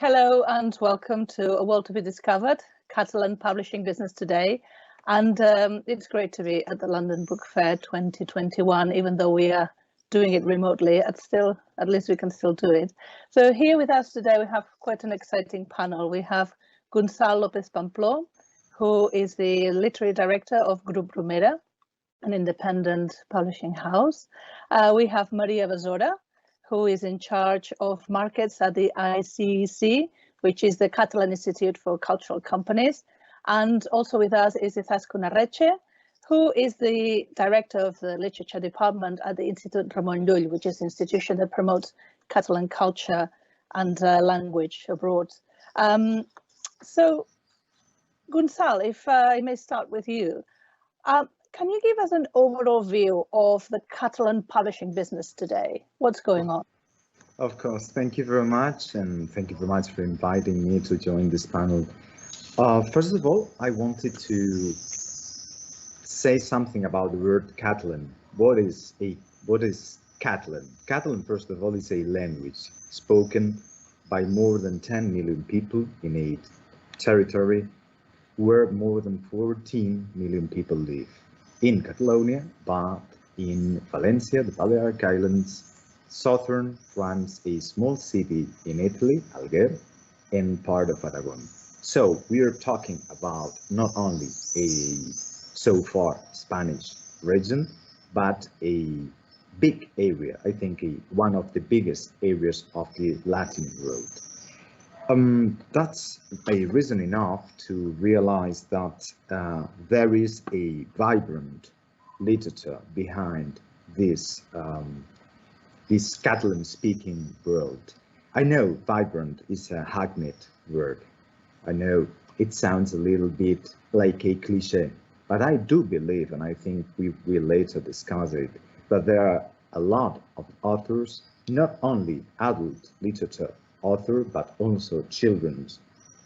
Hello and welcome to A World to be Discovered, Catalan Publishing Business Today. And it's great to be at the London Book Fair 2021, even though we are doing it remotely, at least we can still do it. So here with us today, we have quite an exciting panel. We have Gonçal López Pampló, who is the literary director of Grup Bromera, an independent publishing house. We have Maria Besora, who is in charge of markets at the ICC, which is the Catalan Institute for Cultural Companies. And also with us is Izaskun Arretxe, who is the director of the literature department at the Institut Ramon Llull, which is an institution that promotes Catalan culture and language abroad. So, Gonçal, if I may start with you, can you give us an overall view of the Catalan publishing business today? What's going on? Of course, thank you very much, and thank you very much for inviting me to join this panel. First of all, I wanted to say something about the word Catalan. What is Catalan? Catalan, first of all, is a language spoken by more than 10 million people in a territory where more than 14 million people live. In Catalonia, but in Valencia, the Balearic Islands, southern France, a small city in Italy, Alguer, and part of Aragon. So we are talking about not only a so far Spanish region, but a big area, I think one of the biggest areas of the Latin world. That's a reason enough to realize that there is a vibrant literature behind this this Catalan-speaking world. I know vibrant is a hackneyed word. I know it sounds a little bit like a cliche, but I do believe, and I think we will later discuss it, that there are a lot of authors, not only adult literature author, but also children's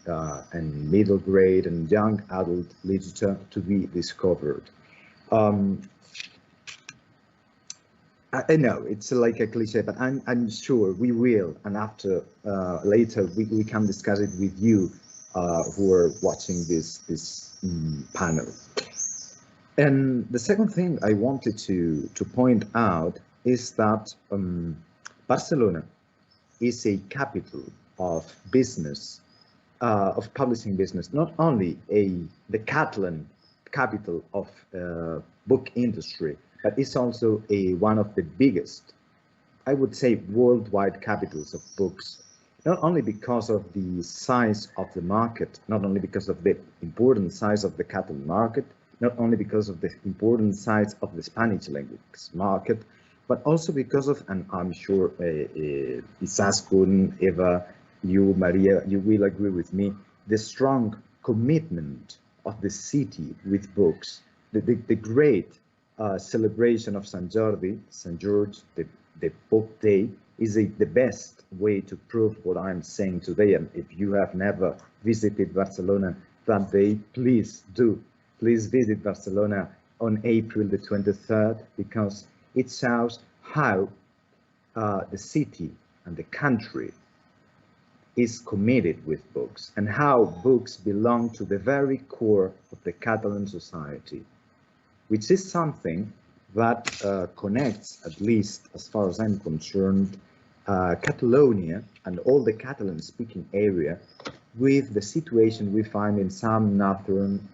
and middle grade and young adult literature to be discovered. I know it's like a cliche, but I'm sure we will, and after later we can discuss it with you who are watching this panel. And the second thing I wanted to point out is that Barcelona is a capital of business, of publishing business, not only the Catalan capital of book industry, but it's also one of the biggest, I would say, worldwide capitals of books, not only because of the size of the market, not only because of the important size of the Catalan market, not only because of the important size of the Spanish language market, but also because of, and I'm sure Izaskun, Eva, you, Maria, you will agree with me, the strong commitment of the city with books, the great celebration of St. George, the book day, is the best way to prove what I'm saying today. And if you have never visited Barcelona that day, please do. Please visit Barcelona on April the 23rd, because it shows how the city and the country is committed with books, and how books belong to the very core of the Catalan society, which is something that connects, at least as far as I'm concerned, Catalonia and all the Catalan-speaking area with the situation we find in some northern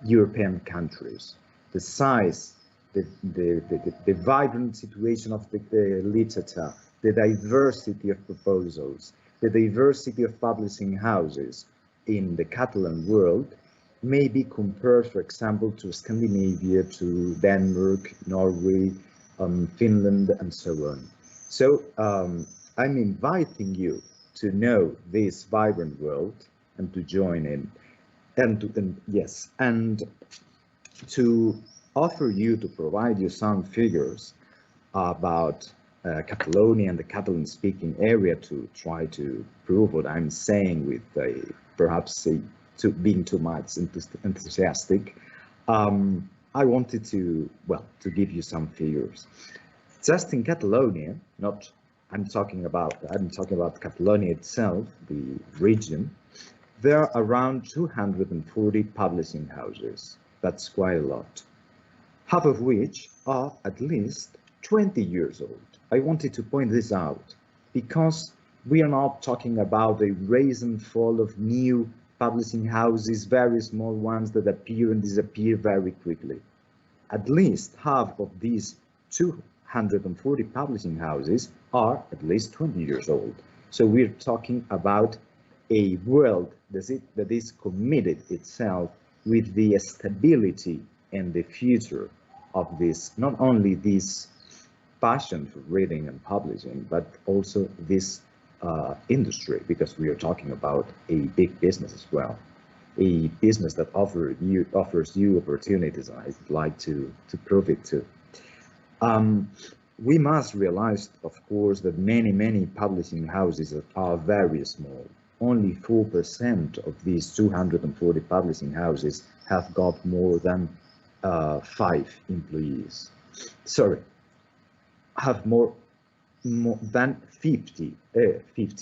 European countries. The size, the vibrant situation of the literature, the diversity of proposals, the diversity of publishing houses in the Catalan world may be compared, for example, to Scandinavia, to Denmark, Norway, Finland, and so on. So I'm inviting you to know this vibrant world and to join in, and to offer you, to provide you some figures about Catalonia and the Catalan-speaking area to try to prove what I'm saying with perhaps being too much enthusiastic. I wanted to give you some figures. Just in Catalonia, not I'm talking about Catalonia itself, the region. There are around 240 publishing houses. That's quite a lot. Half of which are at least 20 years old. I wanted to point this out because we are not talking about a rise and fall of new publishing houses, very small ones that appear and disappear very quickly. At least half of these 240 publishing houses are at least 20 years old. So we're talking about a world that is committed itself with the stability and the future of this, not only this passion for reading and publishing, but also this industry, because we are talking about a big business as well, a business that offers you opportunities, and I'd like to prove it too. We must realize, of course, that many publishing houses are very small. Only 4% of these 240 publishing houses have got more than 5 employees. Sorry, have more than 50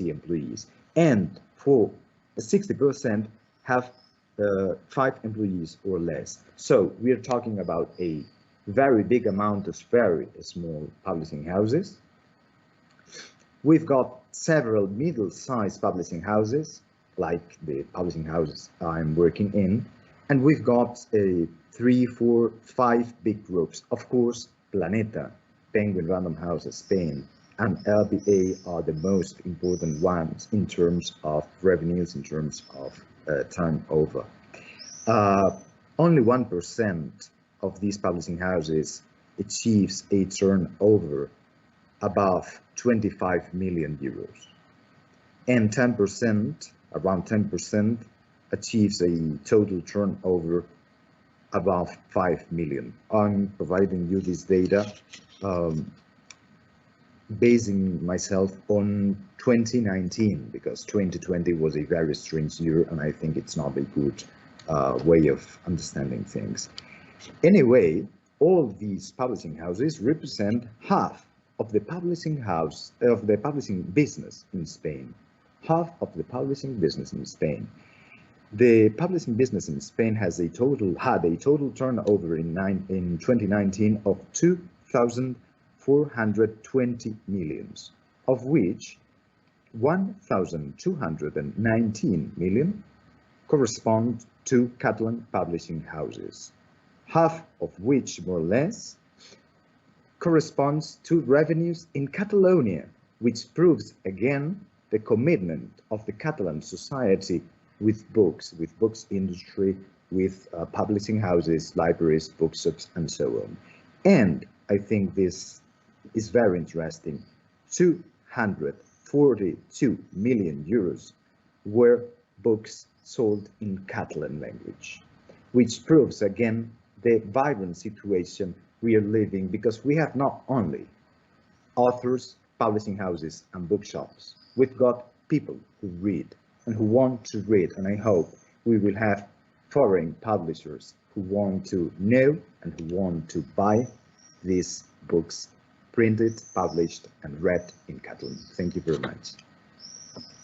employees, and for 60% have 5 employees or less. So we are talking about a very big amount of very small publishing houses. We've got several middle-sized publishing houses, like the publishing houses I'm working in, and we've got 3, 4, 5 big groups. Of course, Planeta, Penguin Random House Spain, and LBA are the most important ones in terms of revenues, in terms of turnover. Only 1% of these publishing houses achieves a turnover above 25 million euros, and 10%, around 10%, achieves a total turnover above 5 million. I'm providing you this data, basing myself on 2019, because 2020 was a very strange year, and I think it's not a good way of understanding things. Anyway, all these publishing houses represent half of the publishing business in Spain. Half of the publishing business in Spain. The publishing business in Spain had a total turnover in 2019 of 2,420 millions, of which 1,219 million correspond to Catalan publishing houses, half of which, more or less, corresponds to revenues in Catalonia, which proves again the commitment of the Catalan society with books industry, with publishing houses, libraries, bookshops, and so on. And I think this is very interesting. 242 million euros were books sold in Catalan language, which proves again the vibrant situation we are living, because we have not only authors, publishing houses, and bookshops. We've got people who read and who want to read, and I hope we will have foreign publishers who want to know and who want to buy these books printed, published, and read in Catalan. Thank you very much.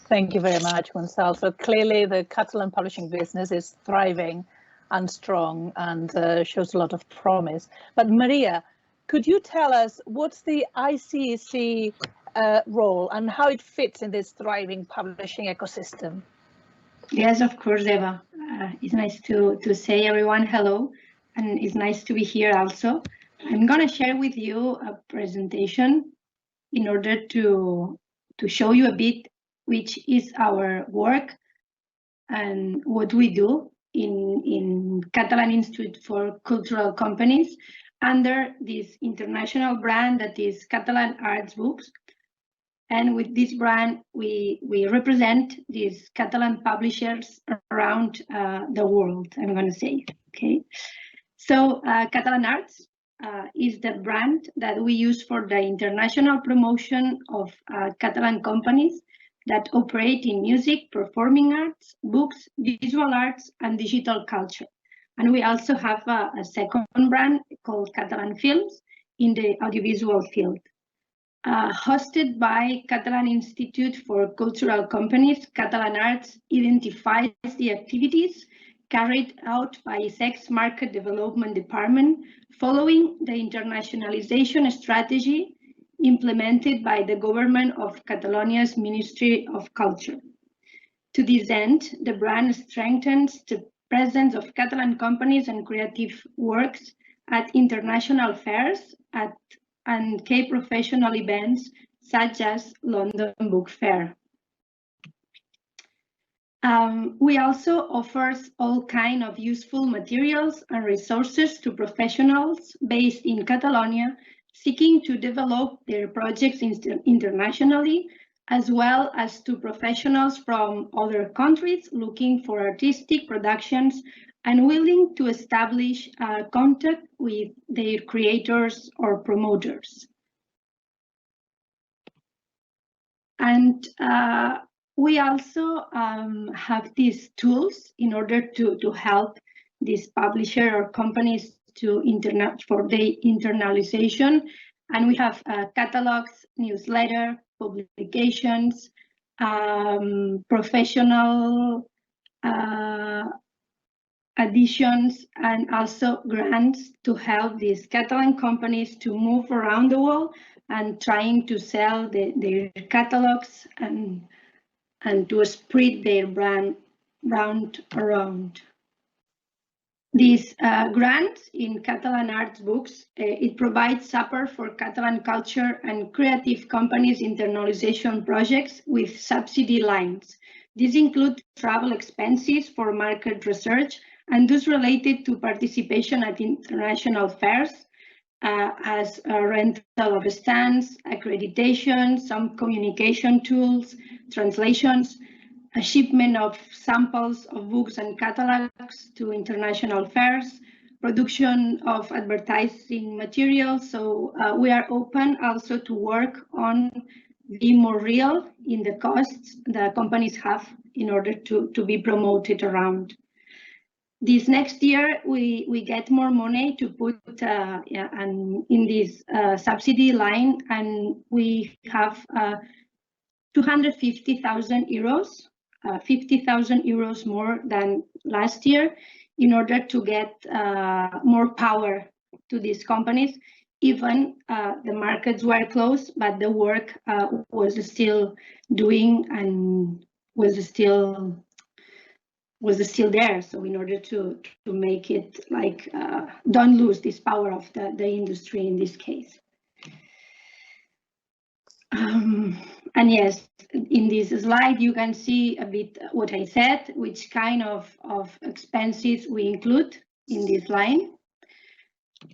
Thank you very much, Gonçalo. So clearly the Catalan publishing business is thriving and strong and shows a lot of promise. But Maria, could you tell us what's the ICEC role and how it fits in this thriving publishing ecosystem? Yes, of course, Eva. It's nice to say everyone hello, and it's nice to be here also. I'm going to share with you a presentation in order to show you a bit which is our work and what we do in Catalan Institute for Cultural Companies under this international brand that is Catalan Arts Books. And with this brand, we represent these Catalan publishers around the world, I'm going to say, okay? So Catalan Arts is the brand that we use for the international promotion of Catalan companies that operate in music, performing arts, books, visual arts, and digital culture. And we also have a second brand called Catalan Films in the audiovisual field. hosted by Catalan Institute for Cultural Companies. Catalan Arts identifies the activities carried out by ISEC's Market Development Department following the internationalization strategy implemented by the government of Catalonia's Ministry of Culture. To this end, the brand strengthens the presence of Catalan companies and creative works at international fairs and key professional events such as London Book Fair. We also offer all kinds of useful materials and resources to professionals based in Catalonia seeking to develop their projects internationally, as well as to professionals from other countries looking for artistic productions and willing to establish contact with their creators or promoters. And we also have these tools in order to help these publisher or companies for the internalization. And we have catalogs, newsletter, publications, professional additions, and also grants to help these Catalan companies to move around the world and trying to sell their catalogs and to spread their brand around. These grants in Catalan arts books, it provides support for Catalan culture and creative companies' internalization projects with subsidy lines. These include travel expenses for market research and those related to participation at international fairs, as rental of stands, accreditation, some communication tools, translations, a shipment of samples of books and catalogs to international fairs, production of advertising materials. So we are open also to work on being more real in the costs the companies have in order to be promoted around. This next year, we get more money to put in this subsidy line, and we have 250,000 euros, 50,000 euros more than last year, in order to get more power to these companies. Even the markets were closed, but the work was still doing and was still there. So in order to make it like, don't lose this power of the industry in this case. And yes, in this slide, you can see a bit what I said, which kind of expenses we include in this line.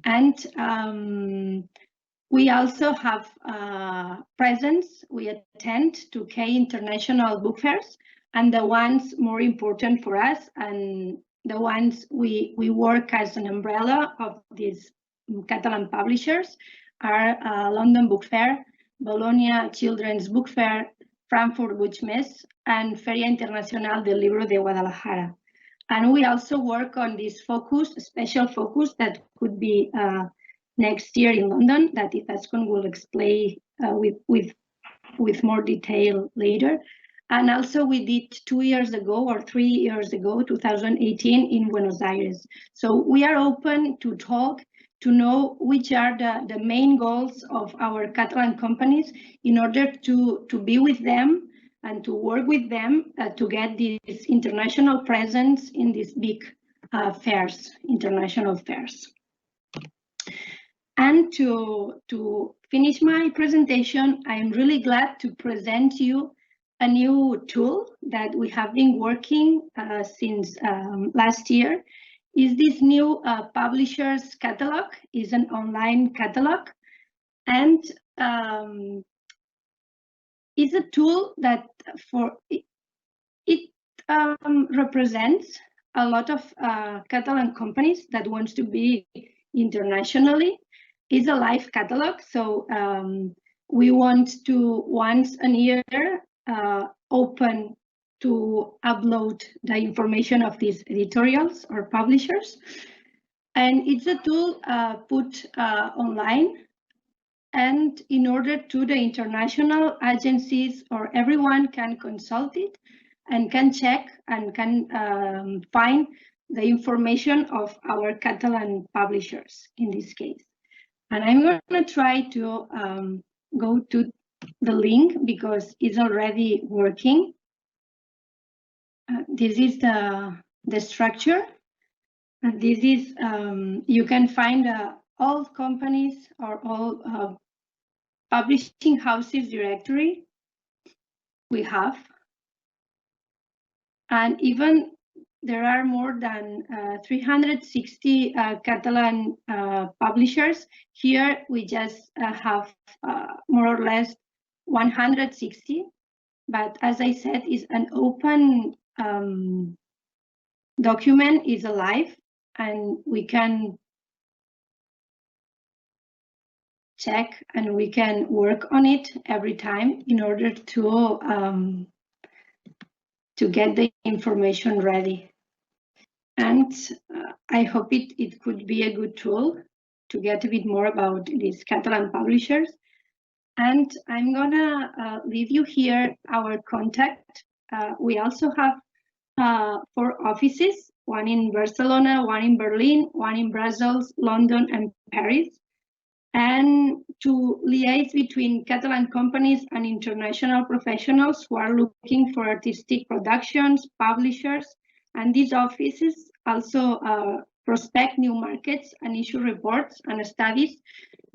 And we also have presence. We attend to key international book fairs, and the ones more important for us and the ones we work as an umbrella of these Catalan publishers are London Book Fair, Bologna Children's Book Fair, Frankfurt Book Messe, and Feria Internacional del Libro de Guadalajara. And we also work on this focus, special focus that could be next year in London, that Izaskun will explain with more detail later. And also we did 2 years ago or 3 years ago, 2018, in Buenos Aires. So we are open to talk, to know which are the main goals of our Catalan companies in order to be with them and to work with them to get this international presence in these big fairs, international fairs. And to finish my presentation, I am really glad to present you a new tool that we have been working since last year. Is this new publisher's catalog, is an online catalog, and is a tool that represents a lot of Catalan companies that wants to be internationally. It's a live catalog, so we want to once a year open to upload the information of these editorials or publishers. And it's a tool put online and in order to the international agencies or everyone can consult it and can check and can find the information of our Catalan publishers in this case. And I'm going to try to go to the link because it's already working. This is the structure. And this is, you can find all companies or all publishing houses directory we have. And even there are more than 360 Catalan publishers. Here we just have more or less 160. But as I said, it's an open document, is alive, and we can check and we can work on it every time in order to get the information ready. And I hope it could be a good tool to get a bit more about these Catalan publishers. And I'm gonna leave you here our contact. We also have 4 offices, one in Barcelona, one in Berlin, one in Brussels, London, and Paris. And to liaise between Catalan companies and international professionals who are looking for artistic productions, publishers, and these offices also prospect new markets and issue reports and studies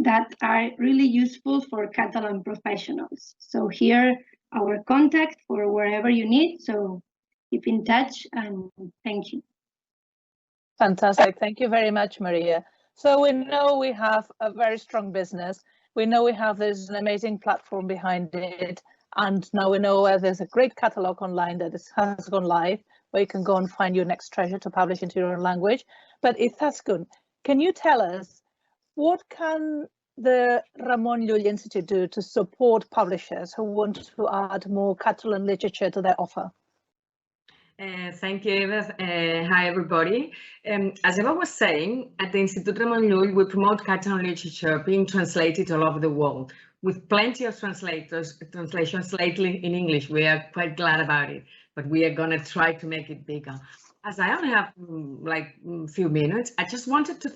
that are really useful for Catalan professionals. So here, our contact for wherever you need. So keep in touch and thank you. Fantastic. Thank you very much, Maria. So we know we have a very strong business. We know we have this an amazing platform behind it. And now we know there's a great catalogue online that has gone live, where you can go and find your next treasure to publish into your own language. But Izaskun, can you tell us what can the Ramon Llull Institute do to support publishers who want to add more Catalan literature to their offer? Thank you, Eva. Hi, everybody. As Eva was saying, at the Institut Ramon Llull, we promote Catalan literature being translated all over the world, with plenty of translations lately in English. We are quite glad about it, but we are going to try to make it bigger. As I only have like a few minutes, I just wanted to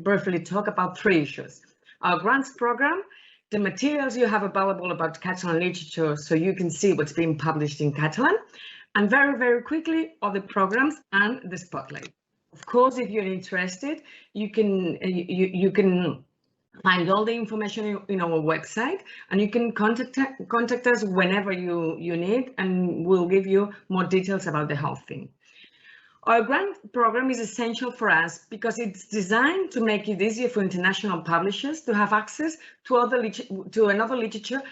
briefly talk about 3 issues. Our grants program, the materials you have available about Catalan literature so you can see what's being published in Catalan, and very, very quickly, other programs and the spotlight. Of course, if you're interested, you can find all the information in our website, and you can contact us whenever you need, and we'll give you more details about the whole thing. Our grant program is essential for us because it's designed to make it easier for international publishers to have access to another literature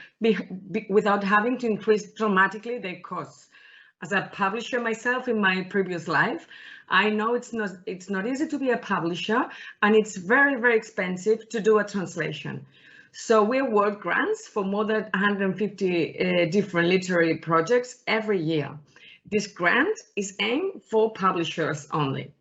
without having to increase dramatically their costs. As a publisher myself in my previous life, I know it's not easy to be a publisher, and it's very, very expensive to do a translation. So we award grants for more than 150 different literary projects every year. This grant is aimed for publishers only.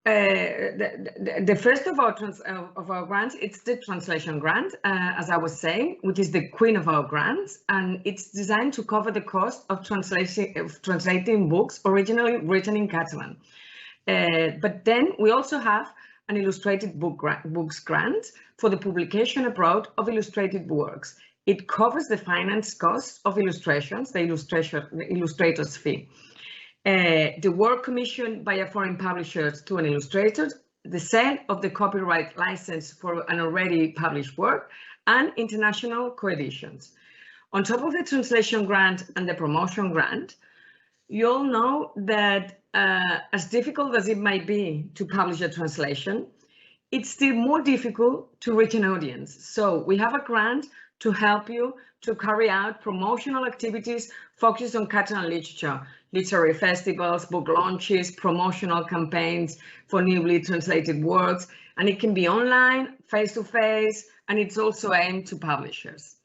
The first of our grants, it's the translation grant, as I was saying, which is the queen of our grants, and it's designed to cover the cost of translating books originally written in Catalan. But then we also have an illustrated books grant for the publication abroad of illustrated works. It covers the finance costs of illustrations, the illustrator's fee. The work commissioned by a foreign publisher to an illustrator, the sale of the copyright license for an already published work, and international co-editions. On top of the translation grant and the promotion grant, you all know that as difficult as it might be to publish a translation, it's still more difficult to reach an audience. So we have a grant to help you to carry out promotional activities focused on Catalan literature, literary festivals, book launches, promotional campaigns for newly translated works, and it can be online, face-to-face, and it's also aimed to publishers.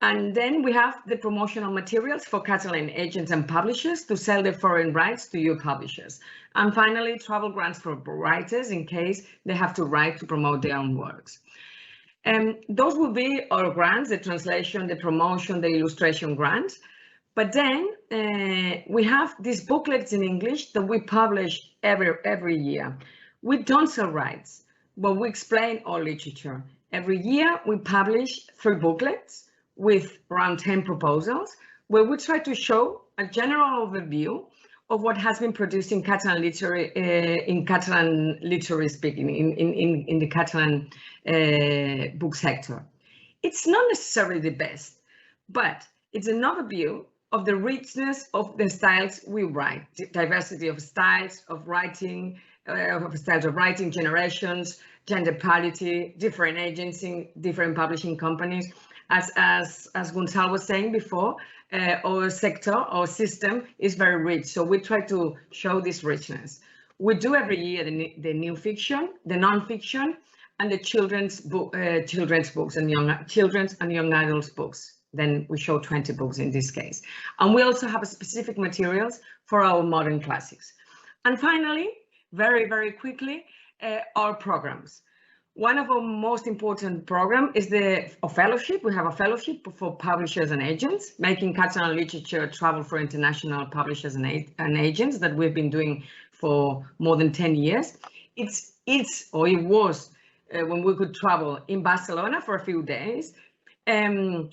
And then we have the promotional materials for Catalan agents and publishers to sell their foreign rights to your publishers. And finally, travel grants for writers in case they have to write to promote their own works. Those will be our grants, the translation, the promotion, the illustration grants. But then we have these booklets in English that we publish every year. We don't sell rights, but we explain our literature. Every year we publish 3 booklets with around 10 proposals, where we try to show a general overview of what has been produced in Catalan literary speaking, in the Catalan book sector. It's not necessarily the best, but it's an overview of the richness of the styles we write, diversity of styles of writing, generations, gender parity, different agencies, different publishing companies. As Gonçalo was saying before, our sector, our system is very rich. So we try to show this richness. We do every year the new fiction, the non-fiction, and the children's books and children's and young adults books. Then we show 20 books in this case. And we also have specific materials for our modern classics. And finally, very, very quickly, our programs. One of our most important programs is a fellowship. We have a fellowship for publishers and agents, making Catalan literature travel for international publishers and agents that we've been doing for more than 10 years. It was when we could travel in Barcelona for a few days. And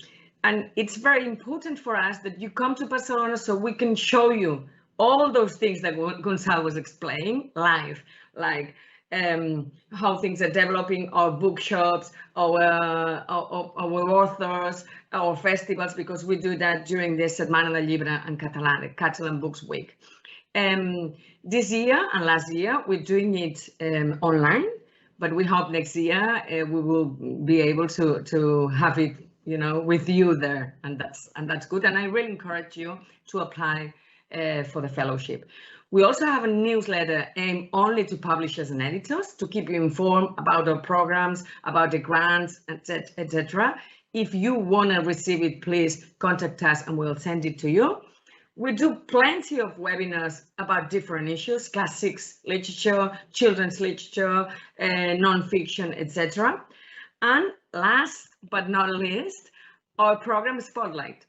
it's very important for us that you come to Barcelona so we can show you all those things that Gonçalo was explaining live, like how things are developing, our bookshops, our authors, our festivals, because we do that during the Setmana del Llibre and Catalan, the Catalan Books Week. This year and last year, we're doing it online, but we hope next year we will be able to have it, you know, with you there, and that's good. And I really encourage you to apply for the fellowship. We also have a newsletter aimed only to publishers and editors to keep you informed about our programs, about the grants, etc. If you want to receive it, please contact us and we'll send it to you. We do plenty of webinars about different issues, classics literature, children's literature, non-fiction, etc. And last but not least, our program Spotlight.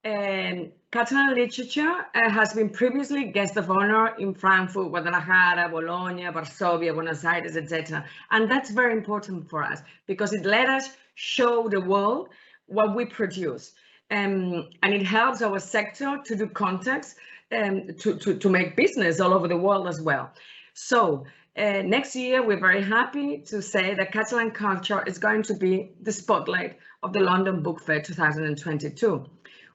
Catalan literature has been previously guest of honor in Frankfurt, Guadalajara, Bologna, Varsovia, Buenos Aires, etc. And that's very important for us because it let us show the world what we produce. And it helps our sector to do contacts to make business all over the world as well. So next year, we're very happy to say that Catalan culture is going to be the spotlight of the London Book Fair 2022.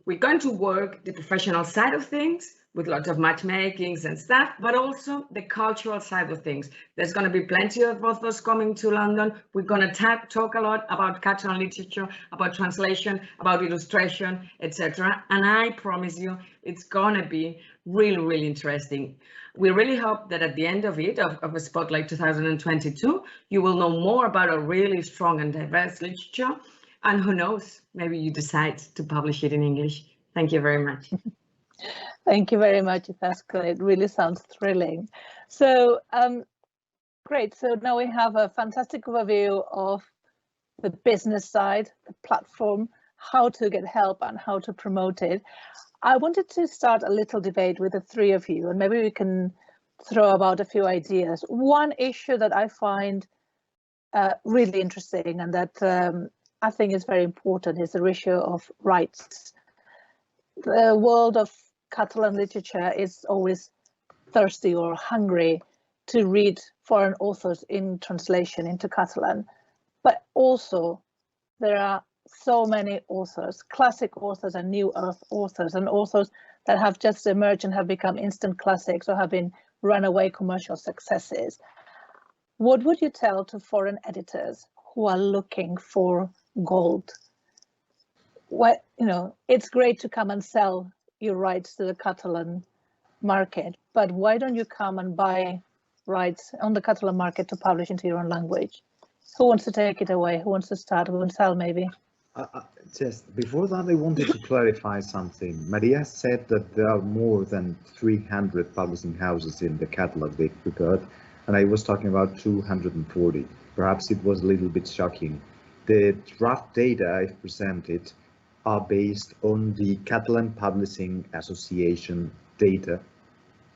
We're going to work the professional side of things with lots of matchmakings and stuff, but also the cultural side of things. There's going to be plenty of authors coming to London. We're going to talk a lot about Catalan literature, about translation, about illustration, etc. And I promise you, it's going to be really, really interesting. We really hope that at the end of it, of a Spotlight 2022, you will know more about a really strong and diverse literature. And who knows, maybe you decide to publish it in English. Thank you very much. Thank you very much, Itasca. It really sounds thrilling. So great. So now we have a fantastic overview of the business side, the platform, how to get help and how to promote it. I wanted to start a little debate with the three of you, and maybe we can throw about a few ideas. One issue that I find really interesting and that I think is very important is the issue of rights. The world of Catalan literature is always thirsty or hungry to read foreign authors in translation into Catalan, but also there are so many authors, classic authors and new authors, and authors that have just emerged and have become instant classics or have been runaway commercial successes. What would you tell to foreign editors who are looking for gold? What, you know, it's great to come and sell your rights to the Catalan market, but why don't you come and buy rights on the Catalan market to publish into your own language? Who wants to take it away? Who wants to start? Gonçalo, maybe? Just before that, I wanted to clarify something. Maria said that there are more than 300 publishing houses in the catalog they prepared, and I was talking about 240. Perhaps it was a little bit shocking. The draft data I've presented are based on the Catalan Publishing Association data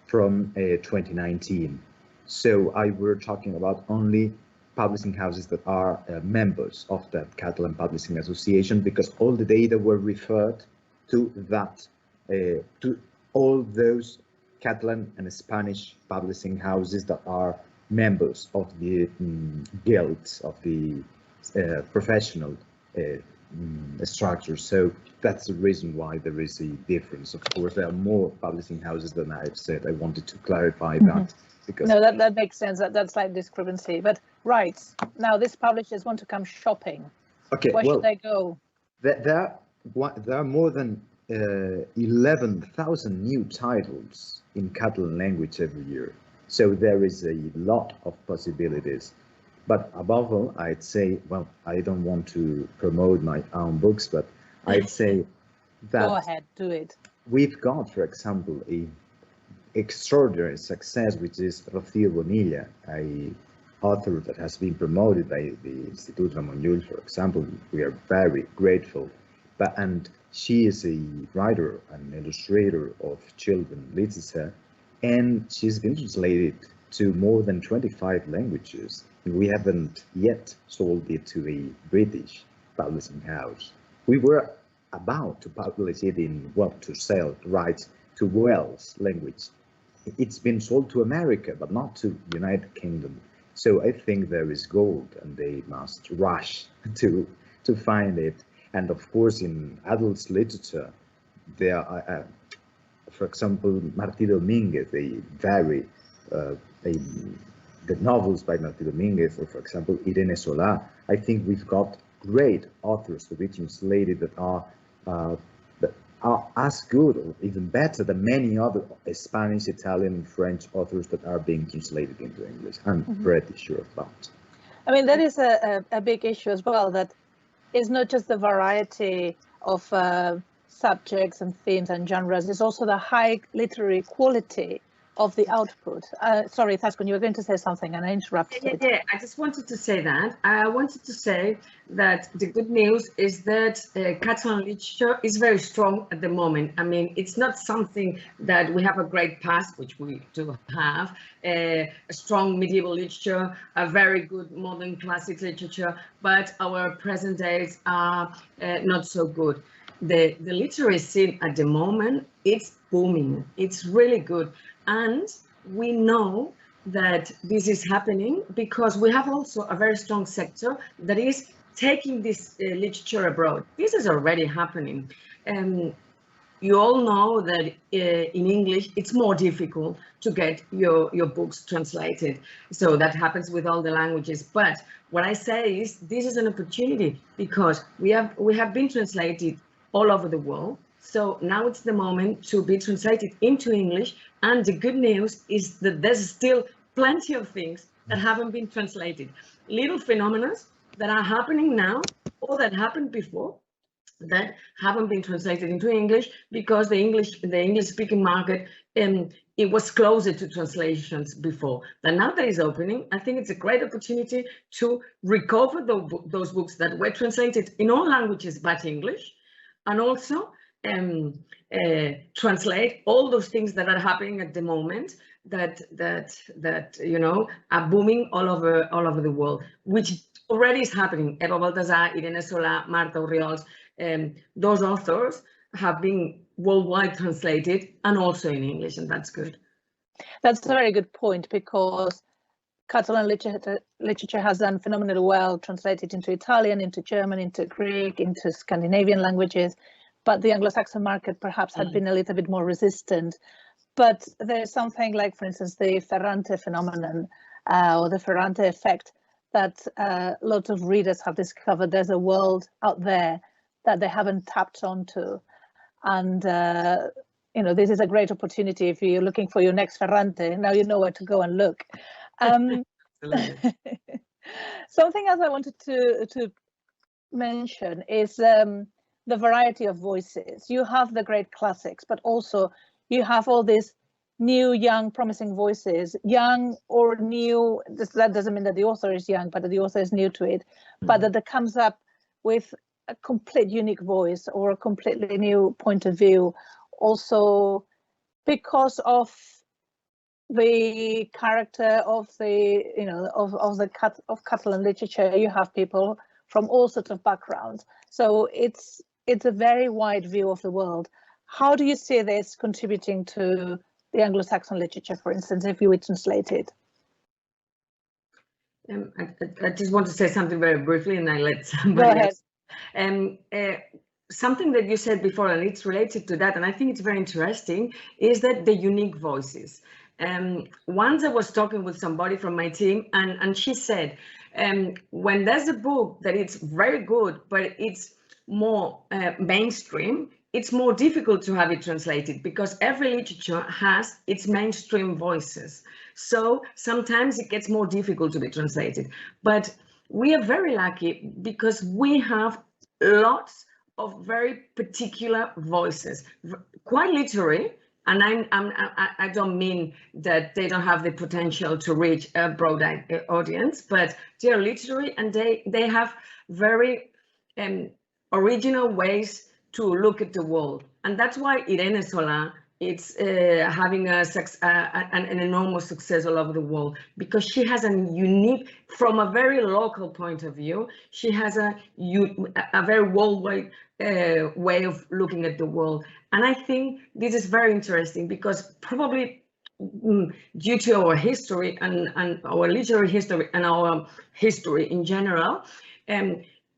from 2019. So I were talking about only publishing houses that are members of that Catalan Publishing Association, because all the data were referred to that, to all those Catalan and Spanish publishing houses that are members of the guilds, of the professional structure. So that's the reason why there is a difference. Of course, there are more publishing houses than I've said. I wanted to clarify that. Because no, that makes sense. That's like discrepancy. But right now, these publishers want to come shopping. Okay, where should they go? There are more than 11,000 new titles in Catalan language every year. So there is a lot of possibilities. But above all, I'd say, well, I don't want to promote my own books, but I'd say that go ahead, do it. We've got, for example, a extraordinary success, which is Rocío Bonilla, a author that has been promoted by the Institut Ramon Llull, for example. We are very grateful. And she is a writer and illustrator of children literature, and she's been translated to more than 25 languages. We haven't yet sold it to a British publishing house. We were about to publish it in, well, to sell rights to Welsh language. It's been sold to America, but not to United Kingdom. So I think there is gold, and they must rush to find it. And of course, in adult literature, there are, for example, Martí Domínguez, the novels by Martí Domínguez, or for example, Irene Solá. I think we've got great authors to be translated that are as good or even better than many other Spanish, Italian, French authors that are being translated into English. I'm pretty sure of that. I mean, that is a big issue as well, that it's not just the variety of subjects and themes and genres, it's also the high literary quality of the output. Sorry, Tascon, you were going to say something and I interrupted. Yeah, I just wanted to say that. I wanted to say that the good news is that Catalan literature is very strong at the moment. I mean, it's not something that we have a great past, which we do have, a strong medieval literature, a very good modern classic literature, but our present days are not so good. The literary scene at the moment, it's booming. It's really good. And we know that this is happening because we have also a very strong sector that is taking this literature abroad. This is already happening. You all know that in English, it's more difficult to get your books translated. So that happens with all the languages. But what I say is this is an opportunity because we have been translated all over the world. So now it's the moment to be translated into English. And the good news is that there's still plenty of things that haven't been translated. Little phenomena that are happening now or that happened before that haven't been translated into English because the English speaking market, it was closer to translations before. But now that is opening, I think it's a great opportunity to recover those books that were translated in all languages but English, and also translate all those things that are happening at the moment that you know are booming all over the world, which already is happening. Eva Baltasar, Irene Solá, Marta Orriols, those authors have been worldwide translated and also in English, and that's good. That's a very good point, because Catalan literature has done phenomenally well, translated into Italian, into German, into Greek, into Scandinavian languages. But the Anglo-Saxon market perhaps had been a little bit more resistant. But there's something like, for instance, the Ferrante phenomenon or the Ferrante effect that lots of readers have discovered. There's a world out there that they haven't tapped onto. And, you know, this is a great opportunity if you're looking for your next Ferrante. Now you know where to go and look. Something else I wanted to mention is the variety of voices. You have the great classics, but also you have all these new, young, promising voices, young or new. That doesn't mean that the author is young, but that the author is new to it, but that it comes up with a complete unique voice or a completely new point of view. Also, because of the character of the, you know, of Catalan literature, you have people from all sorts of backgrounds. So it's a very wide view of the world. How do you see this contributing to the Anglo-Saxon literature, for instance, if you would translate it? I just want to say something very briefly, and I let somebody else. Something that you said before, and it's related to that, and I think it's very interesting, is that the unique voices. Once I was talking with somebody from my team, and she said, when there's a book that it's very good, but it's more mainstream, it's more difficult to have it translated because every literature has its mainstream voices. So sometimes it gets more difficult to be translated. But we are very lucky because we have lots of very particular voices, quite literary. And I don't mean that they don't have the potential to reach a broad audience, but they're literary and they have very original ways to look at the world. And that's why Irene Solà, it's having an enormous success all over the world, because she has a unique, from a very local point of view, she has a very worldwide way of looking at the world. And I think this is very interesting because probably due to our history and our literary history and our history in general,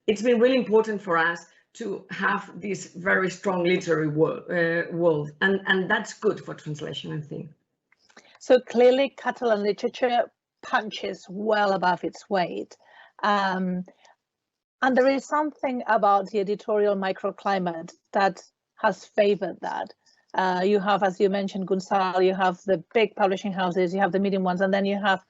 it's been really important for us to have this very strong literary world, and that's good for translation, I think. So clearly Catalan literature punches well above its weight. And there is something about the editorial microclimate that has favored that. You have, as you mentioned, Gunsal, you have the big publishing houses, you have the medium ones, and then you have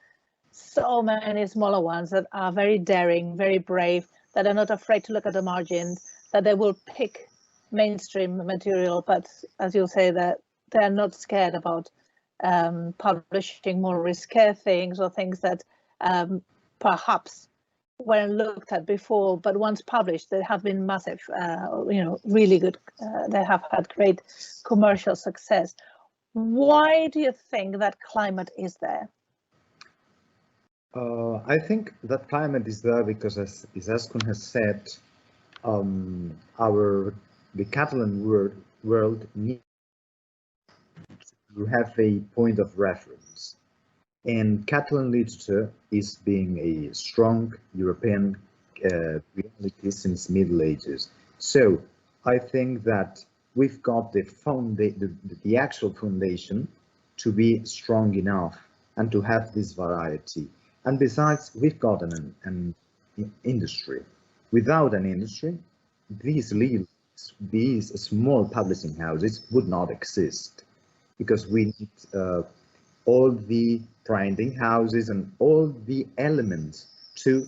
so many smaller ones that are very daring, very brave, that are not afraid to look at the margins, that they will pick mainstream material, but as you'll say, that they're not scared about publishing more risque things or things that perhaps weren't looked at before, but once published, they have been massive, really good. They have had great commercial success. Why do you think that climate is there? I think that climate is there because, as Izaskun has said, the Catalan world needs to have a point of reference, and Catalan literature is being a strong European reality since Middle Ages. So I think that we've got the actual foundation to be strong enough and to have this variety. And besides, we've got an industry. Without an industry, these small publishing houses would not exist, because we need all the printing houses and all the elements to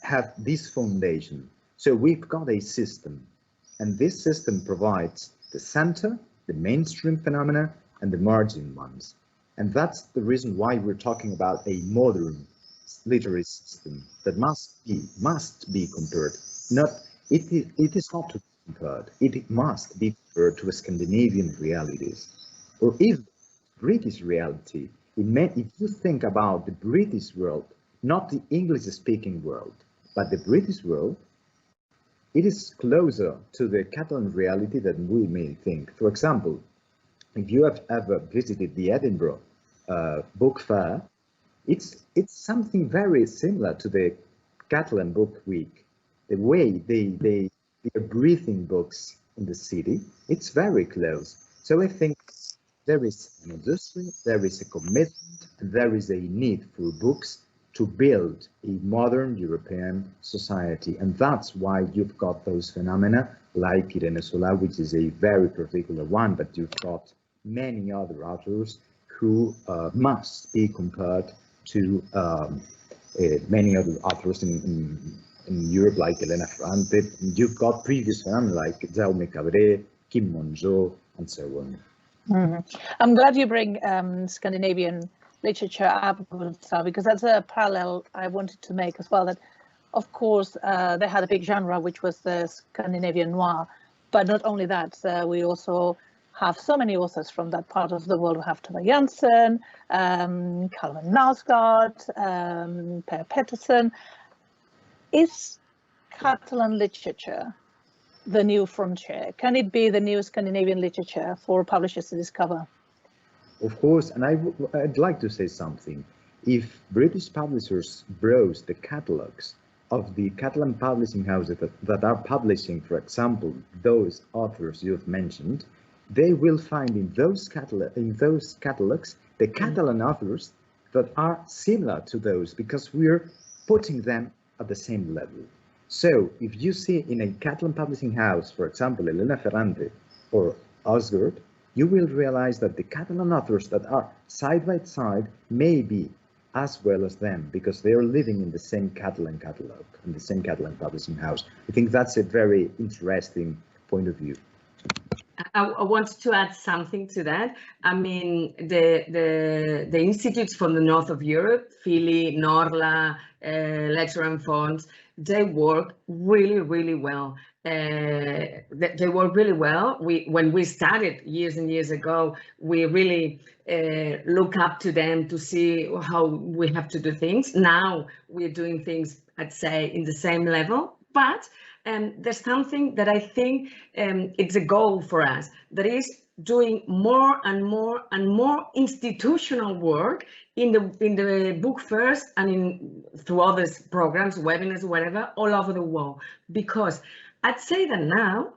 have this foundation. So we've got a system, and this system provides the center, the mainstream phenomena, and the margin ones. And that's the reason why we're talking about a modern literary system that must be compared. It is not to be compared. It must be compared to Scandinavian realities, or even British reality. If you think about the British world, not the English-speaking world, but the British world, it is closer to the Catalan reality than we may think. For example, if you have ever visited the Edinburgh Book Fair, it's something very similar to the Catalan Book Week. The way they are breathing books in the city, it's very close. So I think there is an industry, there is a commitment, and there is a need for books to build a modern European society. And that's why you've got those phenomena like Irene Solà, which is a very particular one, but you've got many other authors who must be compared to many other authors in in Europe, like Elena Ferrante. You've got previous ones like Jaume Cabré, Kim Monzo, and so on. I'm glad you bring Scandinavian literature up, because that's a parallel I wanted to make as well. That, of course, they had a big genre, which was the Scandinavian noir. But not only that, we also have so many authors from that part of the world. We have Tove Jansson, Calvin Nausgaard, Per Pettersson. Is Catalan literature the new frontier? Can it be the new Scandinavian literature for publishers to discover? Of course, and I'd like to say something. If British publishers browse the catalogs of the Catalan publishing houses that are publishing, for example, those authors you've mentioned, they will find in those catalogs the Catalan authors that are similar to those, because we're putting them at the same level. So if you see in a Catalan publishing house, for example, Elena Ferrante or Osgurt, you will realize that the Catalan authors that are side by side may be as well as them, because they are living in the same Catalan catalog, in the same Catalan publishing house. I think that's a very interesting point of view. I want to add something to that. I mean, the institutes from the north of Europe, Philly, Norla, Lecture and Fonts, they work really, really well. They work really well. When we started years and years ago, we really look up to them to see how we have to do things. Now we're doing things, I'd say, in the same level, but there's something that I think it's a goal for us, that is doing more and more and more institutional work in the book fairs and through other programs, webinars, whatever, all over the world. Because I'd say that now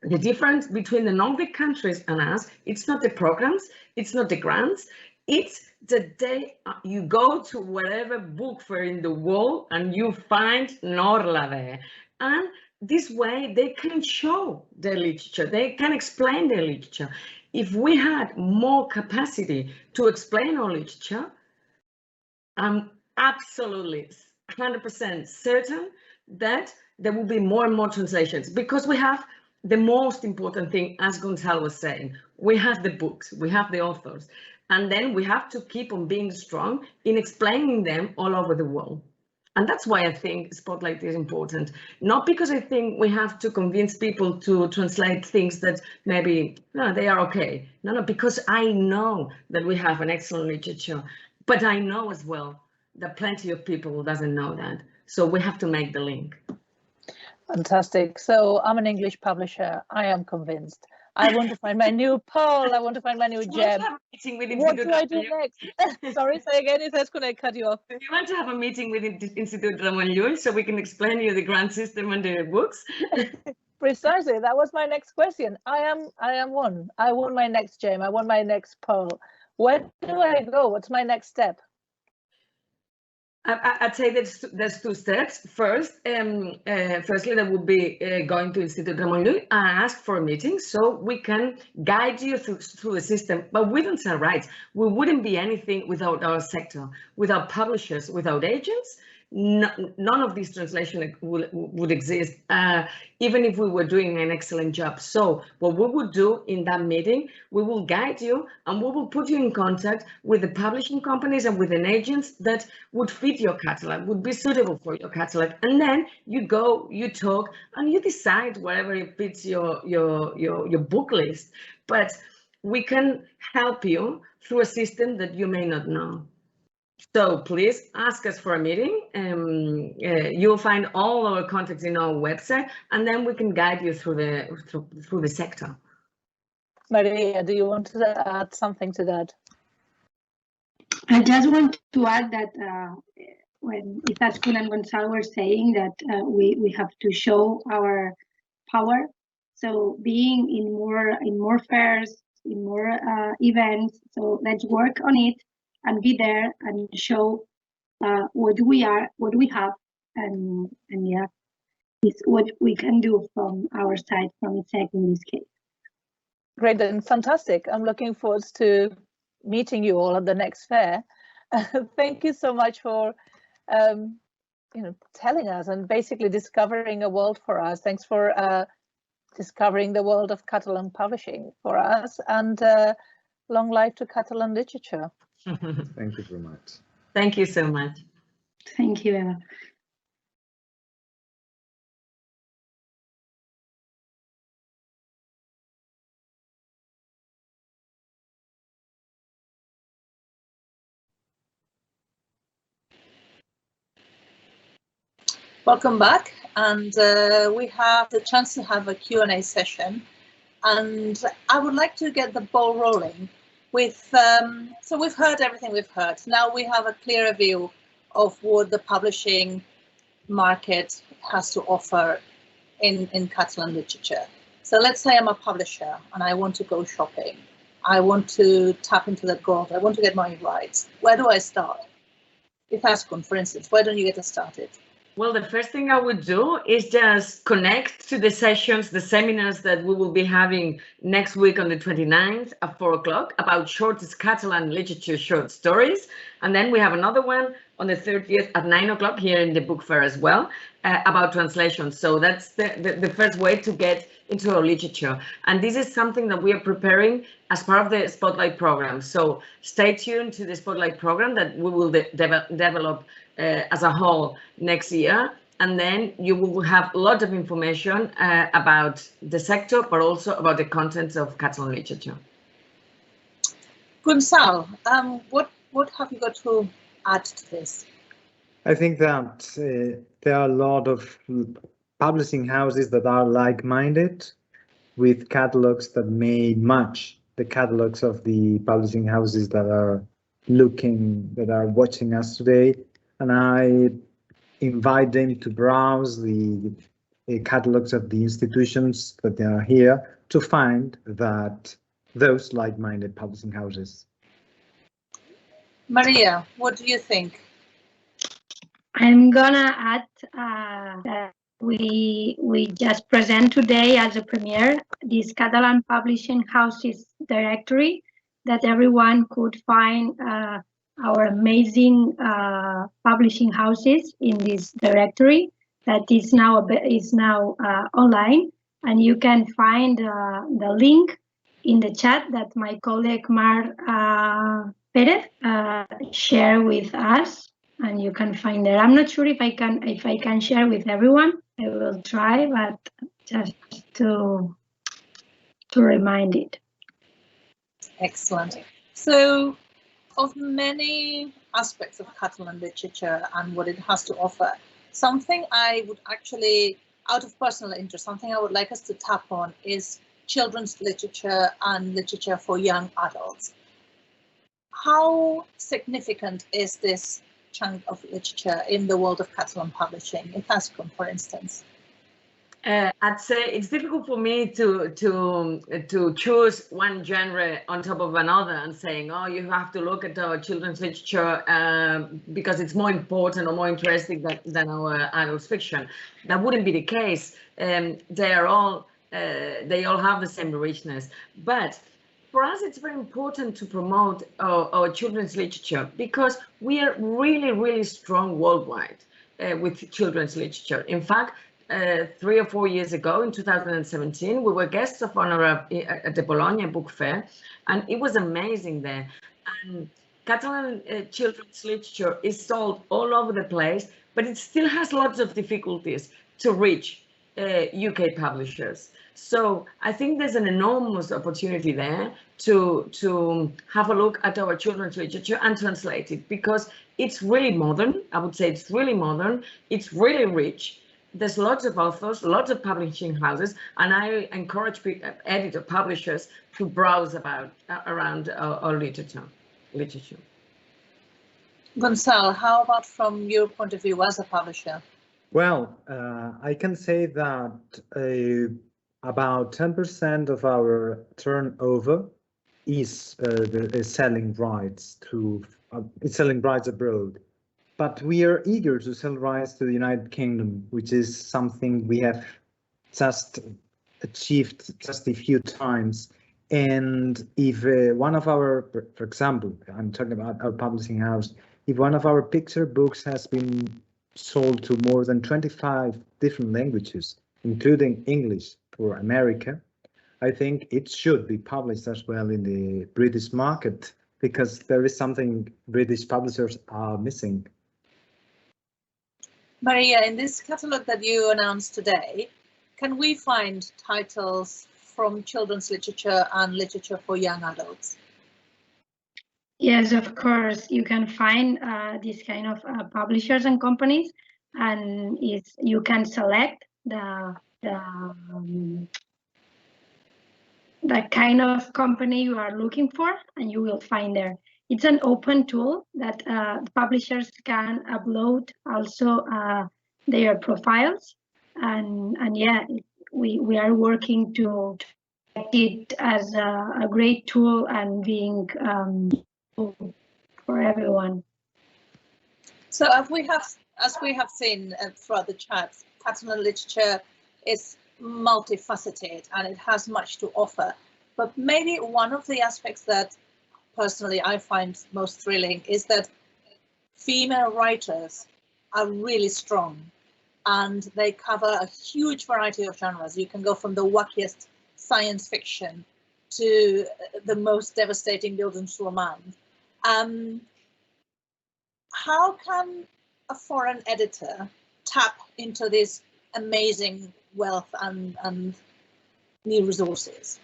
the difference between the Nordic countries and us, it's not the programs, it's not the grants, it's the day you go to whatever book fair in the world and you find Norla there. And this way they can show their literature, they can explain their literature. If we had more capacity to explain our literature, I'm absolutely 100% certain that there will be more and more translations, because we have the most important thing, as Gonzalo was saying, we have the books, we have the authors, and then we have to keep on being strong in explaining them all over the world. And that's why I think Spotlight is important. Not because I think we have to convince people to translate things that maybe, no, they are okay. No, because I know that we have an excellent literature, but I know as well that plenty of people doesn't know that. So we have to make the link. Fantastic. So I'm an English publisher. I am convinced. I want to find my new Paul. I want to find my new gem. What do I do next? Sorry, say again. That's going to cut you off. Do you want to have a meeting with Institute Ramon Llull so we can explain you the grant system and the books? Precisely. That was my next question. I am one. I want my next gem. I want my next Paul. Where do I go? What's my next step? I'd say there's two steps. First, firstly, that would be going to Institute Ramon Llull and ask for a meeting so we can guide you through the system. But we don't sell rights. We wouldn't be anything without our sector, without publishers, without agents. None of these translation would exist, even if we were doing an excellent job. So what we would do in that meeting, we will guide you and we will put you in contact with the publishing companies and with an agents that would fit your catalog, would be suitable for your catalog. And then you go, you talk, and you decide wherever it fits your book list. But we can help you through a system that you may not know. So please ask us for a meeting. You'll find all our contacts in our website, and then we can guide you through the sector. Maria, do you want to add something to that? I just want to add that when Izaskun and Gonzalo were saying that we have to show our power. So being in more fairs, in more events. So let's work on it and be there and show what we have, and yeah, it's what we can do from our side, from ISEC in this case. Great and fantastic. I'm looking forward to meeting you all at the next fair. Thank you so much for telling us and basically discovering a world for us. Thanks for discovering the world of Catalan publishing for us, and long life to Catalan literature. Thank you very much. Thank you so much. Thank you, Eva. Welcome back, and we have the chance to have a Q&A session, and I would like to get the ball rolling with, so we've heard everything we've heard. Now we have a clearer view of what the publishing market has to offer in Catalan literature. So let's say I'm a publisher and I want to go shopping. I want to tap into that gold. I want to get my rights. Where do I start? Izaskun, for instance, why don't you get us started? Well, the first thing I would do is just connect to the sessions, the seminars that we will be having next week on the 29th at 4 o'clock about shortest Catalan literature short stories. And then we have another one on the 30th at 9 o'clock here in the book fair as well about translation. So that's the first way to get into our literature. And this is something that we are preparing as part of the Spotlight program. So stay tuned to the Spotlight program that we will develop as a whole next year, and then you will have a lot of information about the sector, but also about the contents of Catalan literature. Gonçal, what have you got to add to this? I think that there are a lot of publishing houses that are like-minded, with catalogs that may match the catalogs of the publishing houses that are watching us today. And I invite them to browse the catalogs of the institutions that are here to find that those like-minded publishing houses. Maria, what do you think? I'm gonna add that we just present today as a premiere this Catalan Publishing Houses directory that everyone could find our amazing publishing houses in this directory that is now online, and you can find the link in the chat that my colleague Mar Perez shared with us, and you can find it. I'm not sure if I can share with everyone. I will try, but just to remind it. Excellent. So, of many aspects of Catalan literature and what it has to offer, something I would actually, out of personal interest, something I would like us to tap on is children's literature and literature for young adults. How significant is this chunk of literature in the world of Catalan publishing, in Izaskun, for instance? I'd say it's difficult for me to choose one genre on top of another and saying, oh, you have to look at our children's literature because it's more important or more interesting than our adult fiction. That wouldn't be the case. They all have the same richness. But for us, it's very important to promote our children's literature because we are really, really strong worldwide with children's literature. In fact, 3 or 4 years ago, in 2017, we were guests of honor at the Bologna book fair, and it was amazing there. And Catalan children's literature is sold all over the place, but it still has lots of difficulties to reach UK publishers. So I think there's an enormous opportunity there to have a look at our children's literature and translate it, because it's really modern. I would say it's really modern. It's really rich. There's lots of authors, lots of publishing houses, and I encourage editor publishers to browse around our literature. Gonçal, how about from your point of view as a publisher? Well, I can say that about 10% of our turnover is selling rights abroad. But we are eager to sell rights to the United Kingdom, which is something we have just achieved just a few times. And if one of our, for example, I'm talking about our publishing house, if one of our picture books has been sold to more than 25 different languages, including English for America. I think it should be published as well in the British market, because there is something British publishers are missing. Maria, in this catalogue that you announced today, can we find titles from children's literature and literature for young adults? Yes, of course. You can find these kind of publishers and companies, and you can select the kind of company you are looking for, and you will find there. It's an open tool that publishers can upload also their profiles, and yeah, we are working to make it as a great tool and being for everyone. So as we have seen throughout the chat, Catalan literature is multifaceted and it has much to offer. But maybe one of the aspects that personally I find most thrilling is that female writers are really strong and they cover a huge variety of genres. You can go from the wackiest science fiction to the most devastating Bildungsroman. How can a foreign editor tap into this amazing wealth and new resources?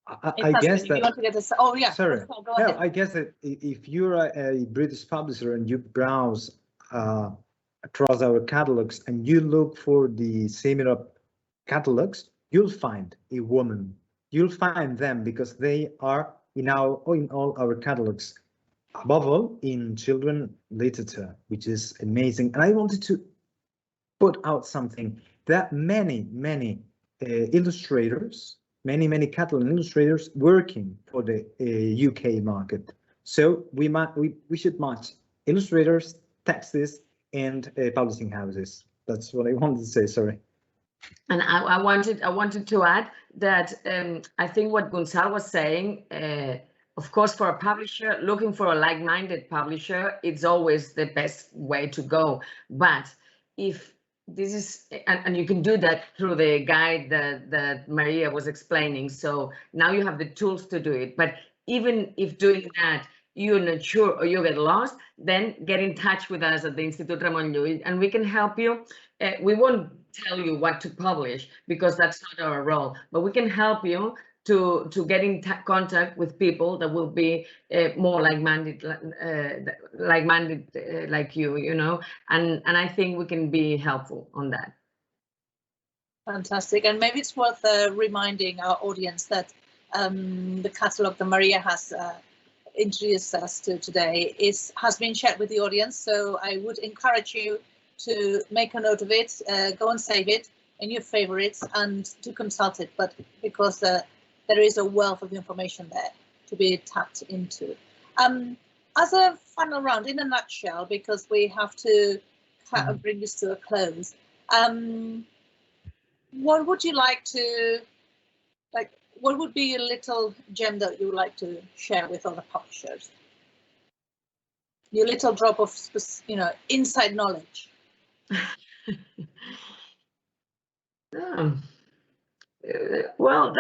I guess that. You want to get this? Oh yeah. Sorry. Go ahead. I guess that if you're a British publisher and you browse across our catalogs and you look for the similar catalogs, you'll find a woman. You'll find them because they are in all our catalogs. Above all, in children literature, which is amazing. And I wanted to put out something that many illustrators, many Catalan illustrators working for the UK market. So we should match illustrators, texts, and publishing houses. That's what I wanted to say. Sorry. And I wanted to add that I think what Gonçal was saying. Of course, for a publisher, looking for a like-minded publisher, it's always the best way to go. But if this is, and you can do that through the guide that Maria was explaining. So now you have the tools to do it. But even if doing that, you're not sure or you get lost, then get in touch with us at the Institut Ramon Llull and we can help you. We won't tell you what to publish because that's not our role, but we can help you to get in contact with people that will be more like-minded like you know, and I think we can be helpful on that. Fantastic, and maybe it's worth reminding our audience that the catalogue that Maria has introduced us to today has been shared with the audience, so I would encourage you to make a note of it, go and save it in your favorites and to consult it, but because there is a wealth of information there to be tapped into. As a final round, in a nutshell, because we have to bring this to a close, what would you like to, what would be a little gem that you would like to share with other publishers? Your little drop of, inside knowledge. Well,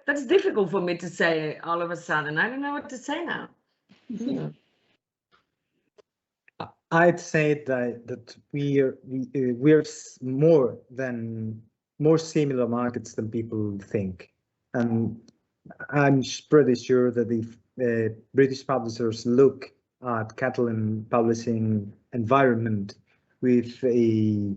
that's difficult for me to say all of a sudden. I don't know what to say now. I'd say that we're more similar markets than people think, and I'm pretty sure that if British publishers look at Catalan publishing environment with a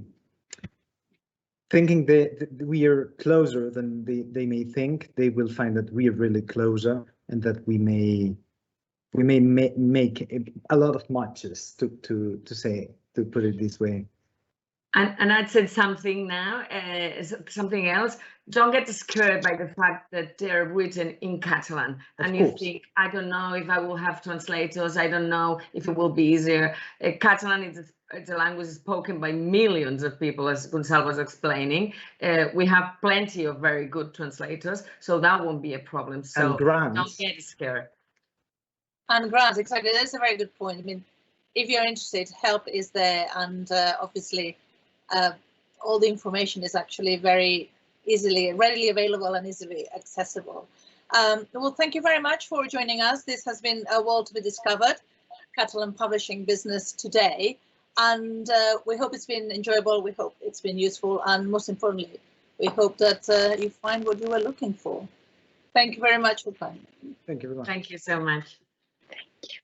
thinking that we are closer than they may think, they will find that we are really closer and that we may make a lot of matches to put it this way. And I'd said something now, something else. Don't get scared by the fact that they're written in Catalan. And you think, I don't know if I will have translators. I don't know if it will be easier. Catalan is a language spoken by millions of people, as Gonçal was explaining. We have plenty of very good translators, so that won't be a problem. So and grants. Don't get scared. And grants, exactly. That's a very good point. I mean, if you're interested, help is there, and obviously all the information is actually very readily available and easily accessible. Well, thank you very much for joining us. This has been A World to be Discovered, Catalan Publishing Business Today, and we hope it's been enjoyable, we hope it's been useful, and most importantly, we hope that you find what you were looking for. Thank you very much for coming. Thank you very much. Thank you so much. Thank you.